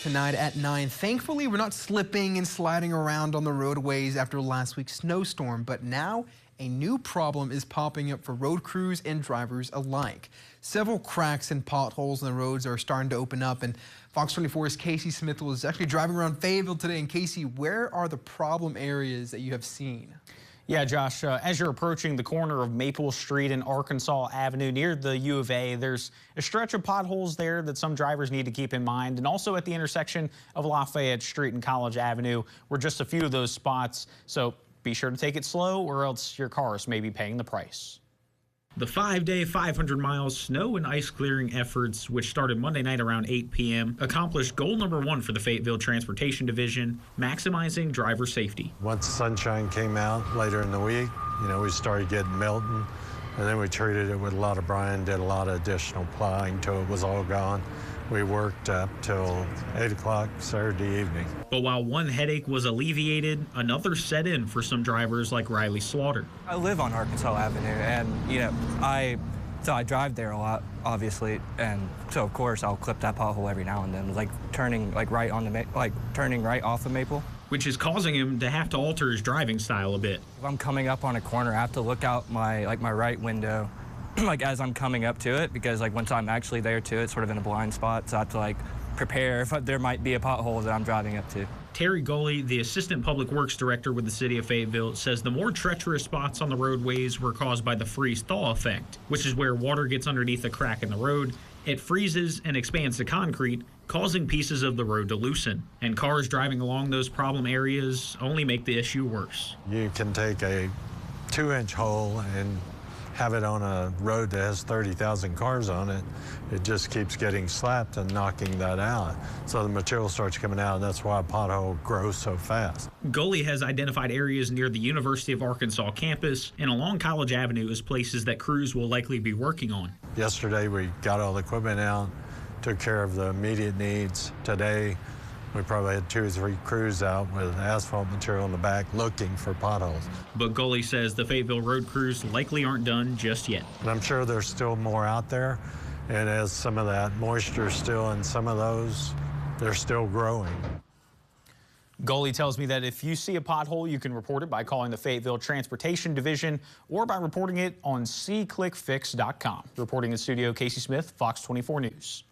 Tonight at 9. Thankfully, we're not slipping and sliding around on the roadways after last week's snowstorm, but now a new problem is popping up for road crews and drivers alike. Several cracks and potholes in the roads are starting to open up, and Fox 24's Casey Smith was actually driving around Fayetteville today. And Casey, where are the problem areas that you have seen? Yeah, Josh, as you're approaching the corner of Maple Street and Arkansas Avenue near the U of A, there's a stretch of potholes there that some drivers need to keep in mind. And also at the intersection of Lafayette Street and College Avenue were just a few of those spots. So be sure to take it slow or else your cars may be paying the price. The 5-day, 500-mile snow and ice clearing efforts, which started Monday night around 8 p.m., accomplished goal number 1 for the Fayetteville Transportation Division, maximizing driver safety. Once the sunshine came out later in the week, we started getting melting, and then we treated it with a lot of brine, did a lot of additional plowing till it was all gone. We worked up till 8 o'clock Saturday evening. But while one headache was alleviated, another set in for some drivers like Riley Slaughter. I live on Arkansas Avenue, and I drive there a lot, obviously, and so of course I'll clip that pothole every now and then, turning right off of Maple, which is causing him to have to alter his driving style a bit. If I'm coming up on a corner, I have to look out my right window as I'm coming up to it, because once I'm actually there too, it's sort of in a blind spot, so I have to prepare if there might be a pothole that I'm driving up to. Terry Gulley, the Assistant Public Works Director with the City of Fayetteville, says the more treacherous spots on the roadways were caused by the freeze-thaw effect, which is where water gets underneath a crack in the road. It freezes and expands the concrete, causing pieces of the road to loosen. And cars driving along those problem areas only make the issue worse. You can take a 2-inch hole and have it on a road that has 30,000 cars on it. It just keeps getting slapped and knocking that out. So the material starts coming out, and that's why a pothole grows so fast. Gulley has identified areas near the University of Arkansas campus and along College Avenue as places that crews will likely be working on. Yesterday we got all the equipment out, took care of the immediate needs. Today we probably had 2 or 3 crews out with asphalt material in the back looking for potholes. But Gulley says the Fayetteville road crews likely aren't done just yet. And I'm sure there's still more out there, and as some of that moisture is still in some of those, they're still growing. Gulley tells me that if you see a pothole, you can report it by calling the Fayetteville Transportation Division or by reporting it on cclickfix.com. Reporting in studio, Casey Smith, Fox 24 News.